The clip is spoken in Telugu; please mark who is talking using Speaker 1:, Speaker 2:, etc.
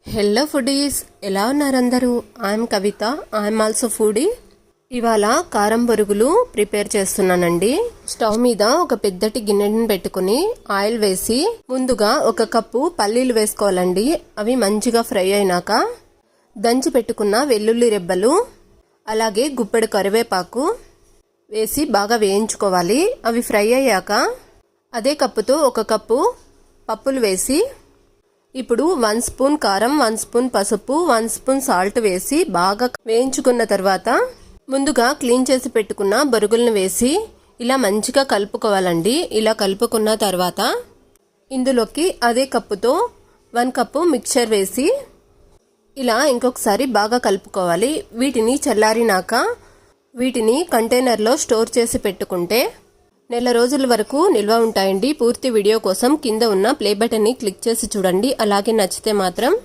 Speaker 1: హలో ఫుడీస్, ఎలా ఉన్నారు అందరూ? I'm Kavitha, I'm also foodie. ఇవాళ కారం బొరుగులు ప్రిపేర్ చేస్తున్నానండి. స్టవ్ మీద ఒక పెద్దటి గిన్నెని పెట్టుకుని ఆయిల్ వేసి ముందుగా 1 కప్పు పల్లీలు వేసుకోవాలండి. అవి మంచిగా ఫ్రై అయినాక దంచి పెట్టుకున్న వెల్లుల్లి రెబ్బలు, అలాగే గుప్పెడు కరివేపాకు వేసి బాగా వేయించుకోవాలి. అవి ఫ్రై అయ్యాక అదే కప్పుతో 1 కప్పు పప్పులు వేసి ఇప్పుడు 1 స్పూన్ కారం, 1 స్పూన్ పసుపు, 1 స్పూన్ సాల్ట్ వేసి బాగా వేయించుకున్న తర్వాత ముందుగా క్లీన్ చేసి పెట్టుకున్న బొరుగులను వేసి ఇలా మంచిగా కలుపుకోవాలండి. ఇలా కలుపుకున్న తర్వాత ఇందులోకి అదే కప్పుతో 1 కప్పు మిక్చర్ వేసి ఇలా ఇంకొకసారి బాగా కలుపుకోవాలి. వీటిని చల్లారినాక వీటిని కంటైనర్లో స్టోర్ చేసి పెట్టుకుంటే నెల రోజుల వరకు నిల్వ ఉంటాయండి. పూర్తి వీడియో కోసం కింద ఉన్న ప్లే బటన్ని క్లిక్ చేసి చూడండి. అలాగే నచ్చితే మాత్రం